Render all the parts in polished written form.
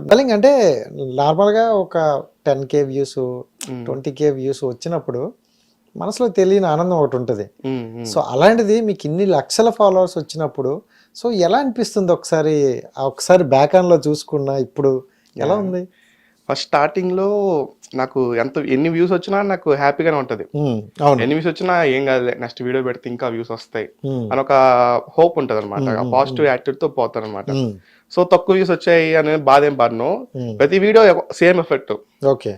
డలింగ్ అంటే నార్మల్‌గా ఒక 10K వ్యూస్, హ్మ్. 20K వ్యూస్ వచ్చినప్పుడు మనసులో తెలియని ఆనందం ఒకటుంటది. హ్మ్. హ్మ్. సో, అలాంటిది మీకు ఇన్ని లక్షల ఫాలోవర్స్ వచ్చినప్పుడు సో, ఎలా అనిపిస్తుంది ఒకసారి? ఒకసారి బ్యాక్ ఆన్‌లో చూసుకున్నా ఇప్పుడు ఎలా యాహ్! ఉంది? ఫస్ట్ స్టార్టింగ్‌లో నాకు ఎన్ని వ్యూస్ వచ్చినా నాకు హ్యాపీగానే ఉంటది. అవును. ఎన్ని వ్యూస్ వచ్చినా ఏం కాదులే నెక్స్ట్ వీడియో పెడితే ఇంకా వ్యూస్ వస్తాయి హ్మ్. అని ఒక హోప్ ఉంటదనమాట. హ్మ్. ఆ హ్మ్. హ్మ్. పాజిటివ్ యాటిట్యూడ్‌తో పోతాననమాట. హ్మ్. సో, తక్కువ వ్యూస్ వచ్చాయి అనే బాధేం పడను. హ్మ్. ప్రతి వీడియో సేమ్ ఎఫెక్ట్. ఓకే.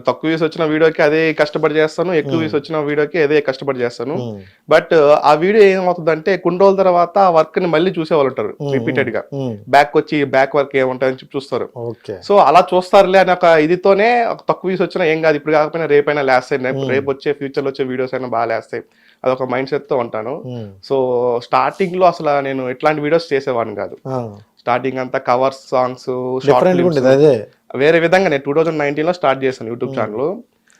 తక్కువ వ్యూస్ వచ్చిన వీడియోకి అదే కష్టపడి చేస్తాను. ఎక్కువ హ్మ్. వ్యూస్ వచ్చిన వీడియోకి అదే కష్టపడి చేస్తాను. హ్మ్. బట్ ఆ వీడియో ఏమవుతదంటే కొన్ని రోజుల తర్వాత ఆ వర్క్‌ని మళ్ళీ చూసేవాళ్ళుంటారు హ్మ్. హ్మ్. రిపీటెడ్‌గా. హ్మ్. బ్యాక్ వర్క్ ఏముంటదని చెప్పి చూస్తారు. ఓకే. సో, అలా చూస్తారులే అని ఒక ఇదితోనే ఒక తక్కువ వ్యూస్ వచ్చినా ఏం కాదు. ఇప్పుడు కాకపోయినా రేపైనా లేస్తాయి. హ్మ్. రేపొచ్చే ఫ్యూచర్‌లో వచ్చే వీడియోస్ అయినా బాగా లేస్తాయి. అదొక మైండ్ సెట్‌తో ఉంటాను. హ్మ్. సో, స్టార్టింగ్‌లో నేను ఇట్లాంటి వీడియోస్ చేసేవాడిని కాదు. ఆ! స్టార్టింగ్ అంతా కవర్స్ సాంగ్స్, షార్ట్ డిఫరెంట్‌గా ఫిల్మ్స్ ఉండేది అదే. వేరే విధంగా నేను 2019లో స్టార్ట్ చేశాను యూట్యూబ్ హ్మ్. ఛానెల్.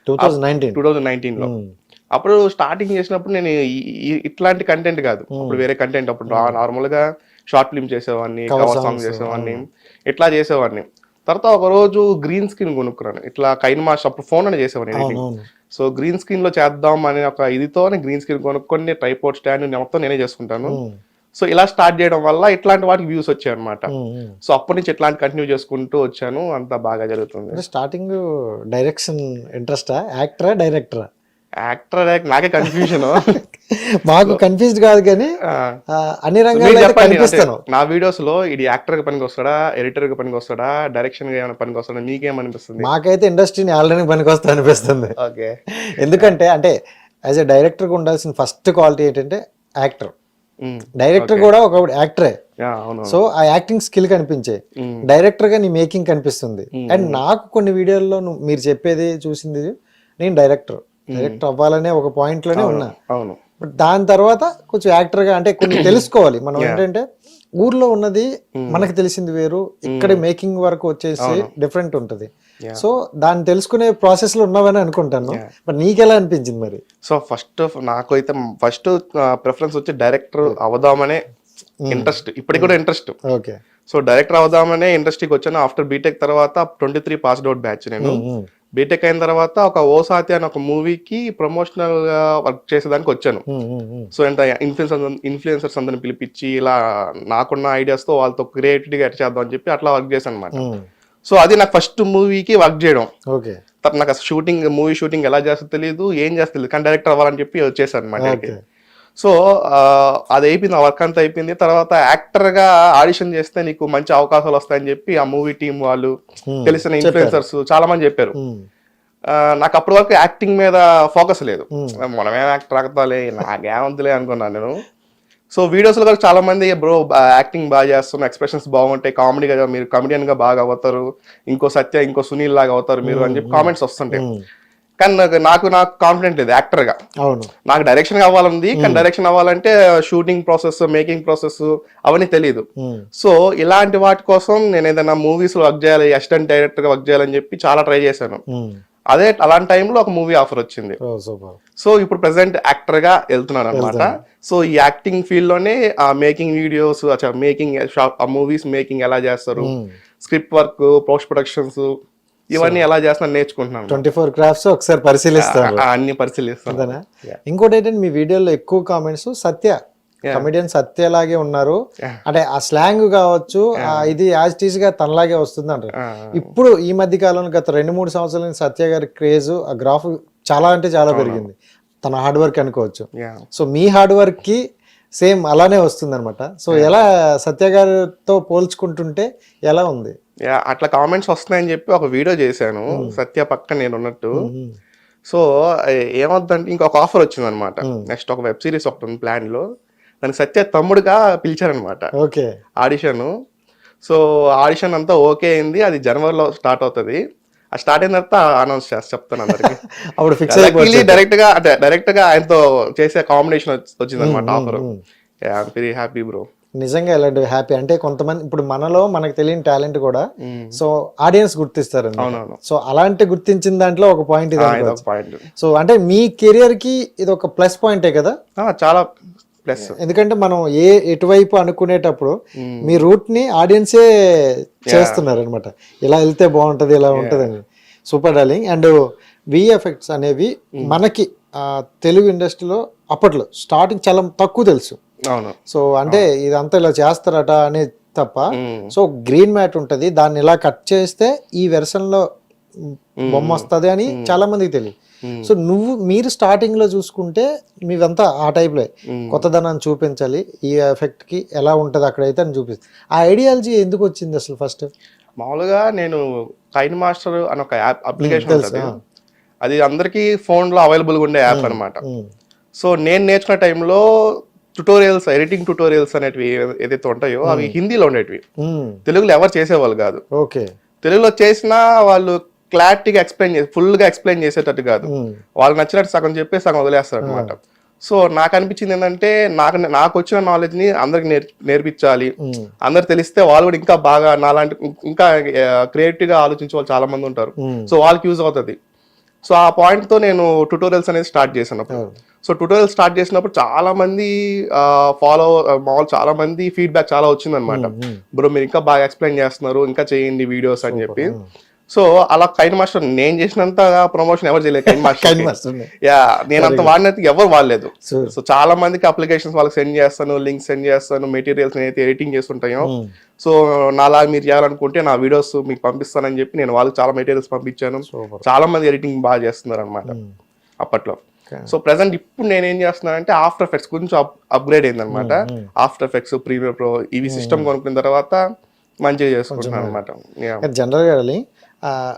2019. 2019లో. హ్మ్. అప్పుడు స్టార్టింగ్ చేసినప్పుడు నేను ఇట్లాంటి కంటెంట్ కాదు. హ్మ్. అప్పుడు వేరే కంటెంట్ అప్పుడు హ్మ్. నార్మల్‌గా షార్ట్ ఫిల్మ్ చేసేవాడిని, కవర్ కవర్ సాంగ్ సాంగ్స్. చేసేవాడిని. అవును. ఇట్లా చేసేవాడిని. తర్వాత ఒకరోజు గ్రీన్ స్క్రీన్ కొనుక్కున్నాను. ఇట్లా కైన్మాస్టర్ అప్పుడు ఫోన్‌లోనే చేసేవాడిని ఎడిటింగ్. అవునవును. సో, గ్రీన్ స్క్రీన్‌లో చేద్దాం అనే ఒక ఇదితోనే గ్రీన్ స్క్రీన్ కొనుక్కొని ట్రైపాడ్ స్టాండ్ మొత్తం నేనే చేసుకుంటాను. హ్మ్. సో, ఇలా స్టార్ట్ చేయడం వల్ల ఇట్లాంటి వాటికి వ్యూస్ వచ్చాయన్నమాట. హ్మ్. హ్మ్. సో, అప్పటి నుంచి ఇట్లాంటి కంటిన్యూ చేసుకుంటూ వచ్చాను. అంతా బాగా జరుగుతుంది. అంటే స్టార్టింగు డైరెక్షన్ ఇంట్రెస్టా? యాక్టరా? డైరెక్టరా? యాక్టర్ నాకే కన్‌ఫ్యూజను. మాకు కన్‌ఫ్యూజ్డ్ కాదు గానీ ఆ! అన్ని మీరు రంగాల్లో అయితే చెప్పండి. అంటే కనిపిస్తాను. నా వీడియోస్‌లో ఈడు యాక్టర్‌గా పనికొస్తాడా? ఎడిటర్‌గా పనికొస్తాడా? డైరెక్షన్‌గా ఏమైనా పనికొస్తాడా? మీకేమనిపిస్తుంది? మాకైతే ఇండస్ట్రీని ఆల్రెడీ పనికొస్తా అనిపిస్తుంది. ఓకే. యాహ్! ఎందుకంటే అంటే యాజ్ ఎ డైరెక్టర్‌గా ఉండాల్సిన ఫస్ట్ క్వాలిటీ ఏంటంటే యాక్టర్. హ్మ్. Director okay. కూడా ఒక యాక్టరే. యాహ్! అవునవును. సో, ఆ యాక్టింగ్ స్కిల్ కనిపించే. హ్మ్. డైరెక్టర్‌గా నీ మేకింగ్ కనిపిస్తుంది. హ్మ్. అండ్ హ్మ్. నాకు కొన్ని వీడియోల్లో మీరు చెప్పేది చూసింది నేను డైరెక్టర్. హ్మ్. డైరెక్టర్ అవ్వాలనే ఒక పాయింట్‌లోనే అవును. ఉన్నా. అవును. బట్ దాని తర్వాత కొంచెం యాక్టర్‌గా అంటే కొన్ని తెలుసుకోవాలి. మనం యాహ్! ఏంటంటే ఊర్లో ఉన్నది హ్మ్. మనకు తెలిసింది వేరు. ఇక్కడ హ్మ్. మేకింగ్ వరకు వచ్చేసి అవును. డిఫరెంట్ ఉంటది. యాహ్! సో, దాన్ని తెలుసుకునే ప్రాసెస్‌లో ఉన్నావని అనుకుంటాను. యాహ్! బట్ నీకెలా అనిపించింది మరి? సో, నాకైతే ఫస్ట్ ప్రిఫరెన్స్ వచ్చి డైరెక్టర్ ఓకే. అవుదామనే హ్మ్. ఇంట్రెస్ట్. ఇప్పటికి హ్మ్. కూడా ఇంట్రెస్ట్. ఓకే. సో, డైరెక్టర్ అవుదామనే ఇండస్ట్రీకొచ్చాను. ఆఫ్టర్ బీటెక్ తర్వాత 23 పాస్డ్ ఔట్ బ్యాచ్ నేను. హ్మ్. హ్మ్. బీటెక్ అయిన తర్వాత ఒక 'ఓ సాతి' అనే ఒక మూవీకి ప్రమోషనల్‌గా వర్క్ చేసేదానికొచ్చాను. హ్మ్. హ్మ్. హ్మ్. సో, ఇన్‌ఫ్లుయెన్సర్స్ అందరిని పిలిపిచ్చి ఇలా నాకున్న ఐడియాస్‌తో వాళ్ళతో క్రియేటివిటీగా ఎట్ట చేద్దాం అని చెప్పి అట్లా వర్క్ చేశాననమాట. హ్మ్. సో, అది నాకు ఫస్ట్ మూవీకి వర్క్ చేయడం. ఓకే. తర్వాత నాకు అసలు మూవీ షూటింగ్ ఎలా చేస్తారో తెలీదు. ఏం చేస్తారో తెలీదు. కానీ డైరెక్టర్ అవ్వాలని చెప్పి వచ్చేసాననమాట ఈడికి. ఓకే. సో, అది అయిపోయింది. ఆ వర్క్ అంతా అయిపోయింది. తర్వాత యాక్టర్‌గా ఆడిషన్ చేస్తే నీకు మంచి అవకాశాలొస్తాయని చెప్పి ఆ మూవీ టీమ్ వాళ్ళు, హ్మ్. తెలిసిన చెప్పారు. ఇన్‌ఫ్లుయెన్సర్స్ చాలా మంది చెప్పారు. హ్మ్. నాకు అప్పటి వరకు యాక్టింగ్ మీద ఫోకస్ లేదు. హ్మ్. మనమేం యాక్టర్ అవుతాంలే, నాకేముందిలే అనుకున్నాను నేను. సో, వీడియోస్‌లో కూడా చాలా మంది బ్రో యాక్టింగ్ బాగా చేస్తున్నావు, ఎక్స్‌ప్రెషన్స్ బాగుంటాయి, కామెడీగా మీరు కమెడియన్‌గా బాగా అవుతారు. ఇంకో సత్య, ఇంకో సునీల్ లాగా అవుతారు మీరు హ్మ్. అని చెప్పి హ్మ్. కామెంట్స్ వస్తుంటాయి. హ్మ్. కానీ నాకు కాన్ఫిడెంట్ లేదు యాక్టర్‌గా. అవును. నాకు డైరెక్షన్ అవ్వాలంది. కానీ హ్మ్. డైరెక్షన్ అవ్వాలంటే షూటింగ్ ప్రాసెస్, మేకింగ్ ప్రాసెస్ అవన్నీ తెలీదు. హ్మ్. సో, ఇలాంటి వాటి కోసం నేను ఏదైనా మూవీస్‌లో వర్క్ చేయాలి, అసిస్టెంట్ డైరెక్టర్‌గా వర్క్ చేయాలని చెప్పి చాలా ట్రై చేశాను. హ్మ్. అలాంటి టైంలో ఒక మూవీ ఆఫర్ వచ్చింది. ఓహ్! సూపర్. సో, ఇప్పుడు ప్రెజెంట్ యాక్టర్‌గా ఎళ్తున్నాననమాట. వెళ్తున్నా. సో, ఈ యాక్టింగ్ ఫీల్డ్‌లోనే మేకింగ్ వీడియోస్ ఆ మూవీస్ మేకింగ్ ఎలా చేస్తారు, హ్మ్. Script work, post productions so, ఇవన్నీ ఎలా చేస్తానో నేర్చుకుంటున్నాను అనమాట. 24 క్రాఫ్ట్స్ ఒకసారి పరిశీలిస్తారు. అన్నీ పరిశీలిస్తాను. అంతేనా? యాహ్! ఇంకోటేంటంటే మీ వీడియోలో ఎక్కువ కామెంట్స్ సత్య. యాహ్! కమెడియన్ సత్యలాగే ఉన్నారు. యాహ్! అంటే ఆ స్లాంగ్ కావచ్చు, యాహ్! ఇది యాజ్ ఇట్ ఈస్‌గా తనలాగే వస్తుందంటారు. ఆ! ఇప్పుడు ఈ మధ్య కాలంలో గత 2, 3 సంవత్సరాల నుంచి సత్య గారి క్రేజ్ ఆ గ్రాఫ్ చాలా అంటే చాలా అవునవును. పెరిగింది. తన హార్డ్ వర్క్ అనుకోవచ్చు. యాహ్! సో, మీ హార్డ్ వర్క్‌కి సేమ్ అలానే వస్తుందనమాట. So, yeah! ఎలా సత్య గారితో పోల్చుకుంటుంటే ఎలా ఉంది? యాహ్! అట్లా కామెంట్స్ వస్తున్నాయని చెప్పి ఒక వీడియో చేశాను. హ్మ్. సత్య పక్కన నేనున్నట్టు. హ్మ్. హ్మ్. సో, ఏమవుద్దంటే ఇంకొక ఆఫర్ వచ్చిందనమాట. హ్మ్. నెక్స్ట్ ఒక వెబ్ సీరీస్ ఒకటుంది ప్లాన్‌లో. దానికి సత్య తమ్ముడుగా పిలిచారనమాట. ఓకే. ఆడిషను. సో, ఆడిషన్ అంతా ఓకే అయింది. అది జనవరిలో స్టార్ట్ అవుతది. అది స్టార్ట్ అయిన తర్వాత అనౌన్స్ చెప్తాను అందరికి. అప్పుడు ఫిక్స్ లక్కీలీ అయిపోవచ్చయితే. డైరెక్ట్‌గా ఆయనతో చేసే కాంబినేషన్ హ్మ్. వచ్చిందనమాట హ్మ్. ఆఫరు. హ్మ్. Yeah! I'm very happy bro. నిజంగా ఇలాంటివి హ్యాపీ. అంటే కొంతమంది ఇప్పుడు మనలో మనకు తెలియని టాలెంట్ కూడా హ్మ్. సో, ఆడియన్స్ గుర్తిస్తారనమాట. అవునవును. సో, అలాంటి గుర్తించిన దాంట్లో ఒక పాయింట్ ఇది ఇదొక అనుకోవచ్చు. పాయింట్. సో, అంటే మీ కెరియర్‌కి ఇదొక ప్లస్ పాయింటే కదా! చాలా ప్లస్. ఎందుకంటే మనం ఎటువైపు అనుకునేటప్పుడు మీ రూట్ ని ఆడియన్సే చేస్తున్నారు అనమాట, ఇలా వెళ్తే బాగుంటది ఇలా ఉంటదని. Super darling. అండ్ విఎఫ్ఎక్స్ అనేవి మనకి తెలుగు ఇండస్ట్రీలో అప్పట్లో స్టార్టింగ్ చాలా తక్కువ తెలుసు. అవును. సో అంటే ఇదంతా ఇలా చేస్తారట అనేది తప్ప. సో గ్రీన్ మ్యాట్ ఉంటది, దాన్ని ఇలా కట్ చేస్తే ఈ వెర్షన్ లో బొమ్మ వస్తుంది అని చాలా మందికి తెలియదు. సో మీరు స్టార్టింగ్ లో చూసుకుంటే మీవంతా ఆ టైప్ లో కొత్తదనాన్ని చూపించాలి, ఈ ఎఫెక్ట్ కి ఎలా ఉంటది అక్కడైతే అని చూపిస్తుంది. ఆ ఐడియాలజీ ఎందుకు వచ్చింది అసలు ఫస్ట్? మామూలుగా నేను కైన్ మాస్టర్ అని ఒక యాప్ అప్లికేషన్ ఉంటుంది, అది అందరికీ ఫోన్లో అవైలబుల్గా ఉండే యాప్ అనమాట. సో నేను నేర్చుకున్న టైంలో ట్యుటోరియల్స్, ఎడిటింగ్ ట్యుటోరియల్స్ అనేటివి ఏదైతే ఉంటాయో అవి హిందీలో ఉండేటివి, తెలుగులో ఎవరు చేసేవాళ్ళు కాదు. ఓకే. తెలుగులో చేసినా వాళ్ళు క్లారిటీగా ఎక్స్ప్లెయిన్ చేసి ఫుల్గా ఎక్స్ప్లెయిన్ చేసేటట్టు కాదు, వాళ్ళకి నచ్చినట్టు సగం చెప్పి సగం వదిలేస్తారు అనమాట. సో నాకు అనిపించింది ఏంటంటే నాకు వచ్చిన నాలెడ్జ్ ని అందరికి నేర్పించాలి, అందరు తెలిస్తే వాళ్ళు కూడా ఇంకా బాగా నాలాంటి ఇంకా క్రియేటివ్ గా ఆలోచించే వాళ్ళు చాలా మంది ఉంటారు, సో వాళ్ళకి యూజ్ అవుతుంది. సో ఆ పాయింట్ తో నేను ట్యుటోరియల్స్ అనేది స్టార్ట్ చేసినప్పుడు, సో ట్యుటోరియల్ స్టార్ట్ చేసినప్పుడు చాలా మంది మామూలు చాలా మంది ఫీడ్బ్యాక్ చాలా వచ్చింది అనమాట, బ్రో మీరు ఇంకా బాగా ఎక్స్ప్లెయిన్ చేస్తున్నారు, ఇంకా చేయండి వీడియోస్ అని చెప్పి. సో అలా కైన్ మాస్టర్ నేను చేసినంత ప్రమోషన్ ఎవరు చేయలేదు కైన్ మాస్టర్. యా, నేను అంత వాడినట్టు ఎవరు వాడలేదు. సో చాలా మందికి అప్లికేషన్స్ వాళ్ళకి సెండ్ చేస్తాను, లింక్ సెండ్ చేస్తాను, మెటీరియల్స్ నేనైతే ఎడిటింగ్ చేస్తుంటాయో. సో నాలా మీరు చేయాలనుకుంటే నా వీడియోస్ మీకు పంపిస్తానని చెప్పి నేను వాళ్ళకి చాలా మెటీరియల్స్ పంపించాను. చాలా మంది ఎడిటింగ్ బాగా చేస్తున్నారు అనమాట అప్పట్లో. సో ప్రెసెంట్ ఇప్పుడు నేనేం చేస్తున్నానంటే ఆఫ్టర్ ఎఫెక్ట్స్ కొంచెం అప్గ్రేడ్ అయింది అనమాట. ఆఫ్టర్ ఎఫెక్ట్స్, ప్రీమియర్ ప్రో ఇవి సిస్టమ్ కొనుక్కున్న తర్వాత మంచిగా చేసుకుంటున్నాను అనమాట. జనరల్ గా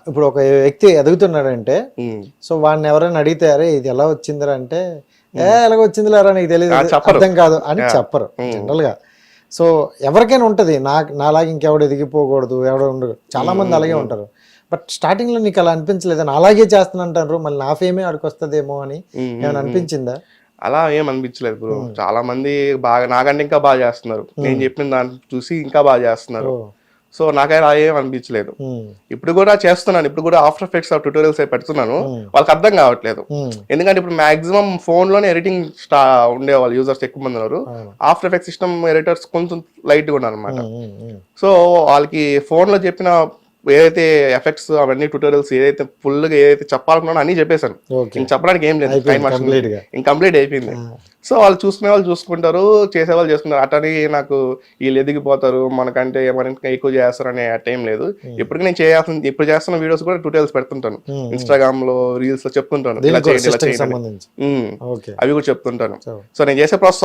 ఇప్పుడు ఒక వ్యక్తి ఎదుగుతున్నాడంటే సో వాడిని ఎవరైనా అడిగితే అరే ఇది ఎలా వచ్చిందిరా అంటే ఎలాగ వచ్చిందిలేరా నీకు తెలియదు, అర్థం కాదు అని చెప్పరు జనరల్ గా. సో ఎవరికైనా ఉంటది, నాలాగా ఇంకెవడు ఎదిగిపోకూడదు, ఎవడో ఉండదు, చాలా మంది అలాగే ఉంటారు. బట్ స్టార్టింగ్ లో నీకు అలా అనిపించలేదు, అలాగే చేస్తానంటారు మళ్ళీ నా ఫేమే ఆడికి వస్తుందేమో అని ఏమైనా అనిపించిందా? అలా ఏం అనిపించలేదు బ్రో, చాలా మంది బాగా నాకంటే ఇంకా బాగా చేస్తున్నారు, నేను చెప్పిన దాన్ని చూసి ఇంకా బాగా చేస్తున్నారు. సో నాకైనా ఏం అనిపించలేదు. ఇప్పుడు కూడా చేస్తున్నాను, ఇప్పుడు కూడా ఆఫ్టర్ ఎఫెక్ట్స్ ట్యూటోరియల్స్ పెడుతున్నాను, వాళ్ళకి అర్థం కావట్లేదు. ఎందుకంటే ఇప్పుడు మాక్సిమం ఫోన్ లోనే ఎడిటింగ్ ఉండేవాళ్ళు యూజర్స్ ఎక్కువ మంది ఉన్నారు, ఆఫ్టర్ ఎఫెక్ట్స్ సిస్టమ్ ఎడిటర్స్ కొంచెం లైట్ గా ఉన్నారు అనమాట. సో వాళ్ళకి ఫోన్ లో చెప్పిన ఏదైతే ఎఫెక్ట్స్ అవన్నీ ట్యూటోరియల్స్ ఏదైతే ఫుల్ గా ఏదైతే చెప్పాలనుకున్నానో అన్ని చెప్పేశాను, ఇంక చెప్పడానికి ఏం లేదు, కంప్లీట్ అయిపోయింది. సో వాళ్ళు చూసుకునే వాళ్ళు చూసుకుంటారు, చేసేవాళ్ళు చేసుకుంటారు. అటని నాకు వీళ్ళు ఎదిగిపోతారు మనకంటే ఏమైనా ఎక్కువ చేస్తారు అనే టైం లేదు. ఇప్పటికీ నేను ఇప్పుడు చేస్తున్న వీడియోస్ కూడా ట్యూటోరియల్స్ పెడుతుంటాను, ఇన్స్టాగ్రామ్ లో రీల్స్ లో చెప్తుంటాను, ఇలా చేయండి ఇలా చేయండి అవి కూడా చెప్తుంటాను. సో నేను చేసే ప్రాసెస్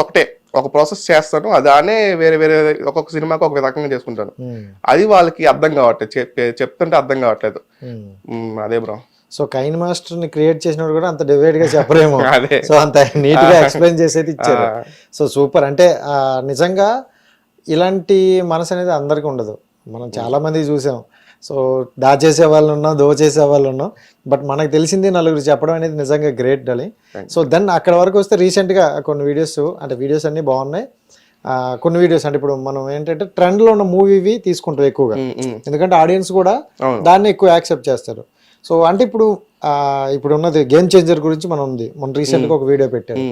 ఒక ప్రాసెస్ చేస్తాను, అదానే వేరే వేరే ఒక్కొక్క సినిమాకి ఒక రకంగా చేసుకుంటాను. అది వాళ్ళకి అర్థం కావట్లేదు, చెప్తుంటే అర్థం కావట్లేదు. అదే బ్రో. సో కైన్ మాస్టర్ ని క్రియేట్ చేసినప్పుడు కూడా అంత డివైడ్ గా చెప్పరేమో, సో అంత నీట్ గా ఎక్స్ప్లెయిన్ చేసేది ఇచ్చారు. So super. అంటే నిజంగా ఇలాంటి మనసు అనేది అందరికి ఉండదు, మనం చాలా మంది చూసాం. సో దాచేసే వాళ్ళు ఉన్నాం, దోచేసే వాళ్ళు ఉన్నాం, బట్ మనకు తెలిసింది నలుగురు చెప్పడం అనేది నిజంగా గ్రేట్ డాలి. సో దెన్ అక్కడ వరకు వస్తే రీసెంట్ గా కొన్ని వీడియోస్, అంటే వీడియోస్ అన్ని బాగున్నాయి, కొన్ని వీడియోస్ అంటే ఇప్పుడు మనం ఏంటంటే ట్రెండ్ లో ఉన్న మూవీవి తీసుకుంటాం ఎక్కువగా, ఎందుకంటే ఆడియన్స్ కూడా దాన్ని ఎక్కువ యాక్సెప్ట్ చేస్తారు. సో అంటే ఇప్పుడు ఉన్నది గేమ్ చేంజర్ గురించి మనం రీసెంట్ గా ఒక వీడియో పెట్టారు.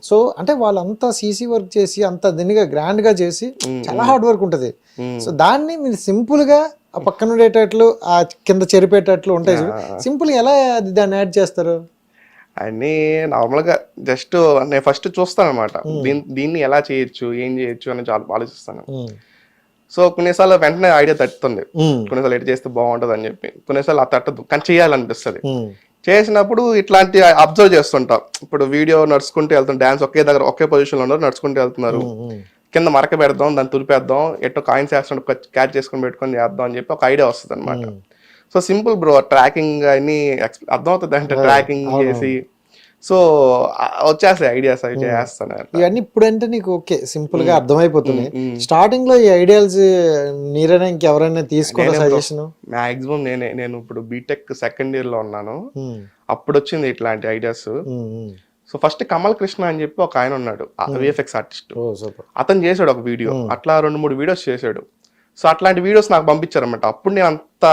సో అంటే వాళ్ళంతా సీసీ వర్క్ చేసి అంత దీనిగా గ్రాండ్ గా చేసి చాలా హార్డ్ వర్క్ ఉంటది. సో దాన్ని మీరు సింపుల్ గా ఆ పక్కన ఉండేటట్లు ఆ కింద చెరిపేటట్లు ఉంటాయి, సింపుల్ గా ఎలా దాన్ని యాడ్ చేస్తారు? అన్ని నార్మల్ గా జస్ట్ నేను ఫస్ట్ చూస్తాను అనమాట, దీన్ని ఎలా చేయొచ్చు, ఏం చేయొచ్చు అని చాలా ఆలోచిస్తాను. సో కొన్నిసార్లు వెంటనే ఐడియా తట్టుతుంది, కొన్నిసార్లు ఎటు చేస్తే బాగుంటది అని చెప్పి, కొన్నిసార్లు అది తట్టదు కానీ చేయాలనిపిస్తుంది. చేసినప్పుడు ఇట్లాంటి అబ్జర్వ్ చేస్తుంటాం. ఇప్పుడు వీడియో నడుచుకుంటూ వెళ్తాం, డాన్స్ ఒకే పొజిషన్ లో ఉన్నారు, నడుచుకుంటూ వెళ్తున్నారు, కింద మరక పెడదాం, దాన్ని తులిపేద్దాం, ఎట్టో కాయిన్స్ వేస్తుంటే క్యాచ్ చేసుకుని పెట్టుకొని చేద్దాం అని చెప్పి ఒక ఐడియా వస్తుంది అనమాట. సో సింపుల్ బ్రో, ట్రాకింగ్ అన్ని అర్థమవుతుంది అంటే ట్రాకింగ్ చేసి సో వచ్చేస్తాయి ఐడియాస్, అవి చేస్తాను ఇవన్నీ. ఇప్పుడు అంటే నీకు ఓకే సింపుల్ గా అర్థమైపోతుంది. స్టార్టింగ్ లో ఈ ఐడియాస్ మీరైనా ఇంకెవరైనా తీసుకున్న సజెషన్? మాక్సిమం నేను ఇప్పుడు బీటెక్ సెకండ్ ఇయర్ లో ఉన్నాను, అప్పుడు వచ్చింది ఇట్లాంటి ideas. So first Kamal Krishna అని చెప్పి ఒక ఆయన ఉన్నాడు, విఎఫ్ఎక్స్ ఆర్టిస్ట్, అతను చేశాడు ఒక వీడియో, అట్లా 2-3 వీడియోస్ చేశాడు. సో అట్లాంటి వీడియోస్ నాకు పంపించారు అనమాట. అప్పుడు నేను అంత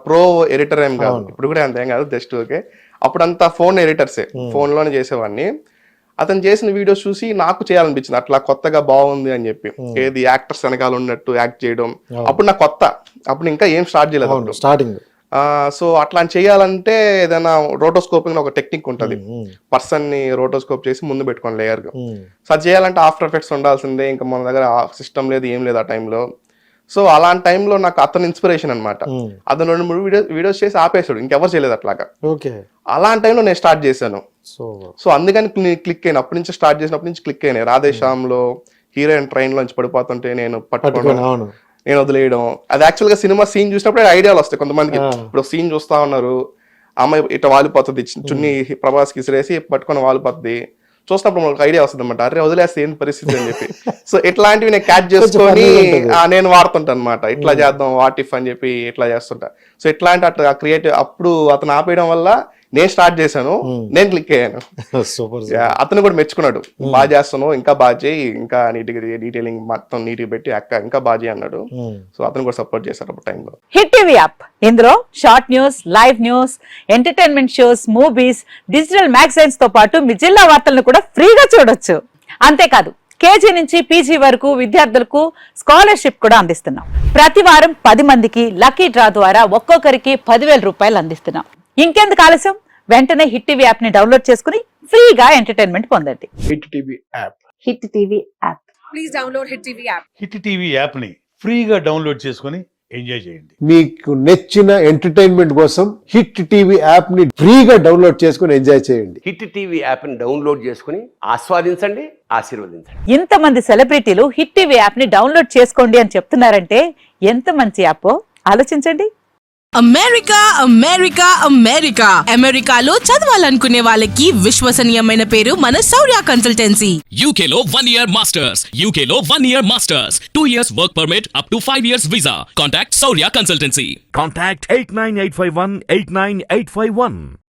ప్రో ఎడిటర్ ఏం కాదు, ఇప్పుడు కూడా అంత ఏం కాదు, జస్ట్ ఓకే. అప్పుడు అంతా ఫోన్ ఎడిటర్సే, ఫోన్ లోనే చేసేవాడిని. అతను చేసిన వీడియోస్ చూసి నాకు చేయాలనిపించింది అట్లా కొత్తగా బాగుంది అని చెప్పి. ఏది యాక్టర్స్ వెనకాల ఉన్నట్టు యాక్ట్ చేయడం, అప్పుడు నాకు కొత్త, అప్పుడు ఇంకా ఏం స్టార్ట్ చేయలేదు స్టార్టింగ్. సో అట్లా చేయాలంటే ఏదైనా రోటోస్కోపింగ్ ఒక టెక్నిక్ ఉంటుంది, పర్సన్ ని రోటోస్కోప్ చేసి ముందు పెట్టుకోండి లేయర్ గా. సో అది చేయాలంటే ఆఫ్టర్ ఎఫెక్ట్స్ ఉండాల్సిందే, ఇంకా మన దగ్గర సిస్టమ్ లేదు ఏం లేదు ఆ టైంలో. సో అలాంటి టైంలో నాకు అతను ఇన్స్పిరేషన్ అనమాట. అతను 2-3 వీడియోస్ చేసి ఆపేసాడు, ఇంకెవరు చేయలేదు అట్లాగా. అలాంటి టైంలో నేను స్టార్ట్ చేశాను. సో అందుకని క్లిక్ అయిన, అప్పటి నుంచి స్టార్ట్ చేసినప్పటి నుంచి క్లిక్ అయినాయి. రాధేశ్యామ్ లో హీరోయిన్ ట్రైన్ లోంచి పడిపోతుంటే నేను పట్టుకోవడం, నేను వదిలేయడం. అది యాక్చువల్ గా సినిమా సీన్ చూసినప్పుడు ఐడియాలు వస్తాయి కొంతమందికి. ఇప్పుడు సీన్ చూస్తా ఉన్నారు, అమ్మాయి ఇట్లా వాలిపోతుంది, చున్ని ప్రభాస్ కి ఇసిరేసి పట్టుకొని వాలిపోతుంది, చూసినప్పుడు మనకు ఐడియా వస్తుంది అనమాట, అరే వదిలేస్తే ఏం పరిస్థితి అని చెప్పి. సో ఇట్లాంటివి నేను క్యాచ్ చేసుకొని నేను వాడుతుంటాను అనమాట. ఇట్లా చేద్దాం, వాట్ ఇఫ్ అని చెప్పి ఇట్లా చేస్తుంటా. సో ఇట్లాంటి అట్లా క్రియేటివ్, అప్పుడు అతను ఆపేయడం వల్ల నేను స్టార్ట్ చేశాను, నేను క్లిక్ అయ్యాను. అతను కూడా మెచ్చుకున్నాడు, బాగా చేస్తాను, ఇంకా బాగా చేయి, ఇంకా నీట్గా డీటెయిలింగ్ మొత్తం నీట్గా పెట్టి అక్క ఇంకా బాగా చేయి అన్నాడు. సో అతను కూడా సపోర్ట్ చేశారు అప్పుడు టైంలో. హిట్ టీవీ యాప్, ఇందులో short news, live news, entertainment shows, movies, digital magazines తో పాటు మీ జిల్లా వార్తలను కూడా ఫ్రీగా చూడొచ్చు. అంతేకాదు కేజీ నుంచి పీజీ వరకు విద్యార్థులకు స్కాలర్షిప్ కూడా అందిస్తున్నాం. ప్రతి వారం 10 మందికి లక్కీ డ్రా ద్వారా ఒక్కొక్కరికి 10,000 రూపాయలు అందిస్తున్నాం. ఇంకెందుకు ఆలస్యం, వెంటనే హిట్ టీవీ యాప్ ని డౌన్లోడ్ చేసుకుని ఫ్రీగా ఎంటర్టైన్మెంట్ పొందండి. Hit TV app. Hit TV app. Please download hit TV app. Hit TV app ని ఫ్రీగా డౌన్లోడ్ చేసుకొని ఎంజాయ్ చేయండి. మీకు నచ్చిన ఎంటర్టైన్మెంట్ కోసం హిట్ టీవీ యాప్ ని ఫ్రీగా డౌన్లోడ్ చేసుకొని ఎంజాయ్ చేయండి. హిట్ టీవీ యాప్ ని డౌన్లోడ్ చేసుకుని ఆస్వాదించండి, ఆశీర్వదించండి. ఇంతమంది సెలబ్రిటీలు హిట్ టీవీ యాప్ ని డౌన్లోడ్ చేసుకోండి అని చెప్తున్నారంటే ఎంత మంచి యాప్ ఆలోచించండి. అమెరికా అమెరికా అమెరికా అమెరికాలో చదవాలనుకునే వాళ్ళకి విశ్వసనీయమైన పేరు మన శౌర్య కన్సల్టెన్సీ. UK లో 1 year masters, UK లో 1 year masters, 2 years work permit up to 5 years visa. Contact Saurya Consultancy. Contact 89851 89851.